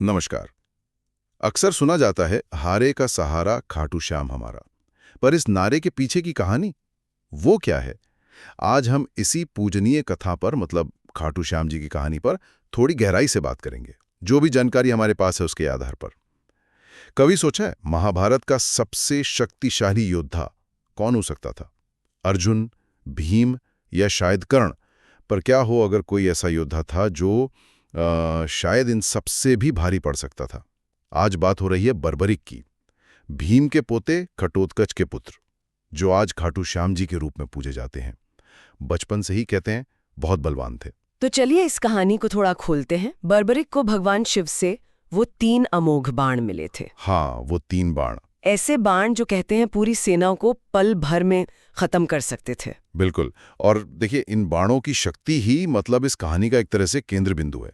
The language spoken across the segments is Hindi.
नमस्कार। अक्सर सुना जाता है हारे का सहारा खाटू श्याम हमारा। पर इस नारे के पीछे की कहानी वो क्या है? आज हम इसी पूजनीय कथा पर मतलब खाटू श्याम जी की कहानी पर थोड़ी गहराई से बात करेंगे, जो भी जानकारी हमारे पास है उसके आधार पर। कभी सोचा है महाभारत का सबसे शक्तिशाली योद्धा कौन हो सकता था? अर्जुन, भीम या शायद कर्ण? पर क्या हो अगर कोई ऐसा योद्धा था जो शायद इन सबसे भी भारी पड़ सकता था। आज बात हो रही है बर्बरिक की, भीम के पोते घटोत्कच के पुत्र, जो आज खाटू श्याम जी के रूप में पूजे जाते हैं। बचपन से ही कहते हैं बहुत बलवान थे। तो चलिए इस कहानी को थोड़ा खोलते हैं। बर्बरिक को भगवान शिव से वो 3 अमोघ बाण मिले थे। हाँ, वो 3 बाण। ऐसे बाण जो कहते हैं पूरी सेना को पल भर में खत्म कर सकते थे। बिल्कुल। और देखिए, इन बाणों की शक्ति ही मतलब इस कहानी का एक तरह से केंद्र बिंदु है।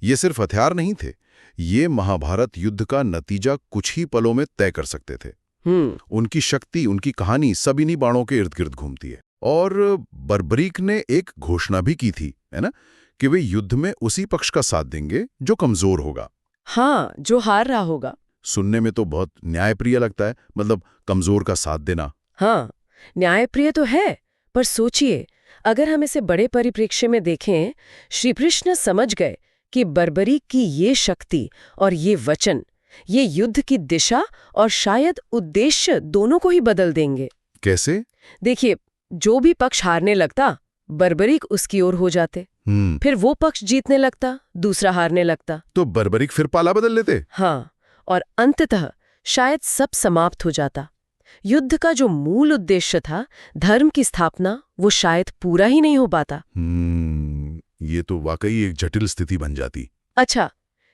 ये सिर्फ हथियार नहीं थे, ये महाभारत युद्ध का नतीजा कुछ ही पलों में तय कर सकते थे। उनकी शक्ति, उनकी कहानी सब इन्हीं बाणों के इर्द गिर्द घूमती है। और बर्बरीक ने एक घोषणा भी की थी, है ना, कि वे युद्ध में उसी पक्ष का साथ देंगे जो कमजोर होगा। हाँ, जो हार रहा होगा। सुनने में तो बहुत न्यायप्रिय लगता है, मतलब कमजोर का साथ देना। हाँ, न्यायप्रिय तो है, पर सोचिए, अगर हम इसे बड़े परिप्रेक्ष्य में देखें, श्री कृष्ण समझ गए कि बर्बरीक की ये शक्ति और ये वचन, ये युद्ध की दिशा और शायद उद्देश्य दोनों को ही बदल देंगे। कैसे? देखिए, जो भी पक्ष हारने लगता, बर्बरीक उसकी ओर हो जाते। फिर वो पक्ष जीतने लगता, दूसरा हारने लगता। तो बर्बरीक फिर पाला बदल लेते? हाँ, और अंततः शायद सब समाप्त हो जाता। युद्ध का जो मूल उद्देश्य था, धर्म की स्थापना, वो शायद पूरा ही नहीं हो पाता। ये तो वाकई एक जटिल स्थिति बन जाती। अच्छा,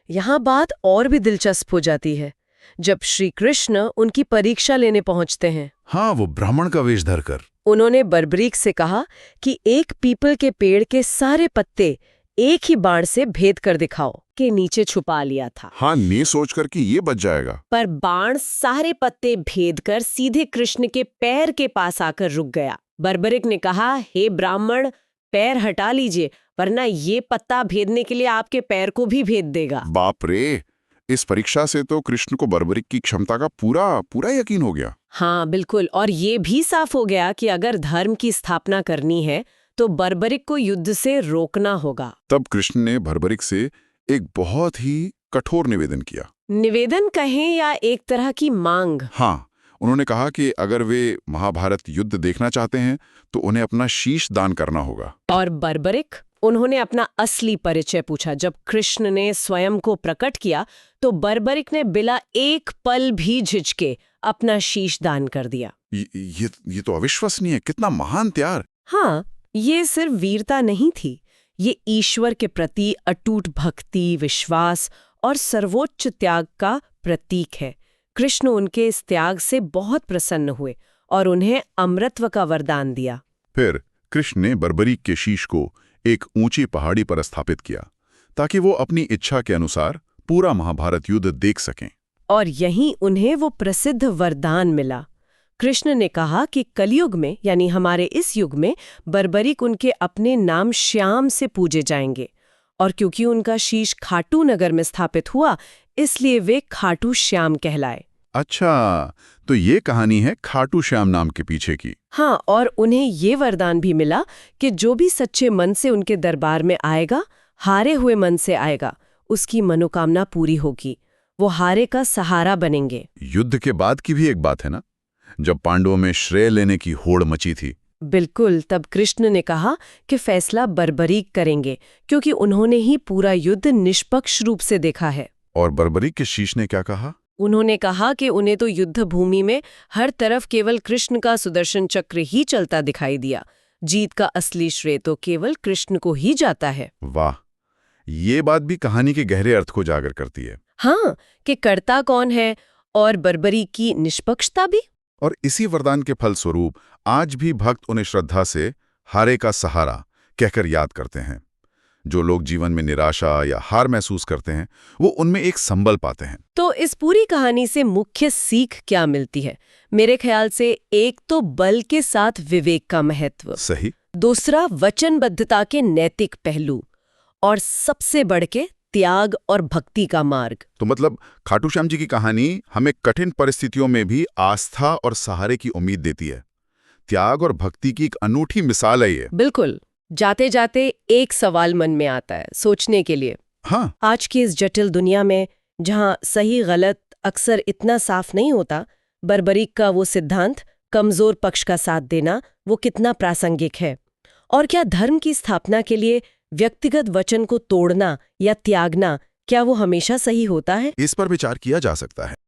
यहाँ बात और भी दिलचस्प हो जाती है जब श्री कृष्ण उनकी परीक्षा लेने पहुंचते हैं। हाँ, वो ब्राह्मण का वेश धरकर। उन्होंने बर्बरीक से कहा कि एक पीपल के पेड़ के सारे पत्ते एक ही बाण से भेद कर दिखाओ, के नीचे छुपा लिया था। हाँ, ने सोचकर कि ये बच जाएगा। पर बाण सारे पत्ते भेद कर सीधे कृष्ण के पैर के पास आकर रुक गया। बर्बरीक ने कहा, हे ब्राह्मण, पैर हटा लीजिए, वरना ये पत्ता भेदने के लिए आपके पैर को भी भेद देगा। बाप रे! इस परीक्षा से तो कृष्ण को बर्बरीक की क्षमता का पूरा यकीन हो गया। हाँ, बिल्कुल। और ये भी साफ हो गया कि अगर धर्म की स्थापना करनी है तो बर्बरीक को युद्ध से रोकना होगा। तब कृष्ण ने बर्बरीक से एक बहुत ही कठोर निवेदन किया। निवेदन कहें या एक तरह की मांग। हाँ, उन्होंने कहा कि अगर वे महाभारत युद्ध देखना चाहते हैं तो उन्हें अपना शीश दान करना होगा। और बर्बरीक, उन्होंने अपना असली परिचय पूछा। जब कृष्ण ने स्वयं को प्रकट किया तो बर्बरीक ने बिना एक पल भी झिझके अपना शीश दान कर दिया। ये तो अविश्वसनीय है। कितना महान त्याग! हाँ, ये सिर्फ वीरता नहीं थी, ये ईश्वर के प्रति अटूट भक्ति, विश्वास और सर्वोच्च त्याग का प्रतीक है। कृष्ण उनके इस त्याग से बहुत प्रसन्न हुए और उन्हें अमरत्व का वरदान दिया। फिर कृष्ण ने बर्बरीक के शीश को एक ऊंची पहाड़ी पर स्थापित किया ताकि वो अपनी इच्छा के अनुसार पूरा महाभारत युद्ध देख सकें। और यहीं उन्हें वो प्रसिद्ध वरदान मिला। कृष्ण ने कहा कि कलयुग में, यानी हमारे इस युग में, बर्बरीक उनके अपने नाम श्याम से पूजे जाएंगे। और क्योंकि उनका शीश खाटू नगर में स्थापित हुआ, इसलिए वे खाटू श्याम कहलाए। अच्छा, तो ये कहानी है खाटू श्याम नाम के पीछे की। हाँ, और उन्हें ये वरदान भी मिला कि जो भी सच्चे मन से उनके दरबार में आएगा, हारे हुए मन से आएगा, उसकी मनोकामना पूरी होगी। वो हारे का सहारा बनेंगे। युद्ध के बाद की भी एक बात है ना, जब पांडवों में श्रेय लेने की होड़ मची थी। बिल्कुल। तब कृष्ण ने कहा कि फैसला बर्बरीक करेंगे, क्योंकि उन्होंने ही पूरा युद्ध निष्पक्ष रूप से देखा है। और बर्बरीक के शीश ने क्या कहा? उन्होंने कहा कि उन्हें तो युद्ध भूमि में हर तरफ केवल कृष्ण का सुदर्शन चक्र ही चलता दिखाई दिया। जीत का असली श्रेय तो केवल कृष्ण को ही जाता है। वाह, ये बात भी कहानी के गहरे अर्थ को उजागर करती है। हाँ, कि कर्ता कौन है और बर्बरीक की निष्पक्षता भी। और इसी वरदान के फलस्वरूप आज भी भक्त उन्हें श्रद्धा से हारे का सहारा कहकर याद करते हैं। जो लोग जीवन में निराशा या हार महसूस करते हैं, वो उनमें एक संबल पाते हैं। तो इस पूरी कहानी से मुख्य सीख क्या मिलती है? मेरे ख्याल से एक तो बल के साथ विवेक का महत्व, सही। दूसरा वचनबद्धता के नैतिक पहलू, और सबसे बढ़ के त्याग और भक्ति का मार्ग। तो मतलब खाटू श्याम जी की कहानी हमें कठिन परिस्थितियों में भी आस्था और सहारे की उम्मीद देती है। त्याग और भक्ति की एक अनूठी मिसाल है ये। बिल्कुल। जाते जाते एक सवाल मन में आता है सोचने के लिए। हाँ, आज की इस जटिल दुनिया में जहां सही गलत अक्सर इतना साफ नहीं होता, बर्बरीक का वो सिद्धांत कमजोर पक्ष का साथ देना वो कितना प्रासंगिक है? और क्या धर्म की स्थापना के लिए व्यक्तिगत वचन को तोड़ना या त्यागना क्या वो हमेशा सही होता है? इस पर विचार किया जा सकता है।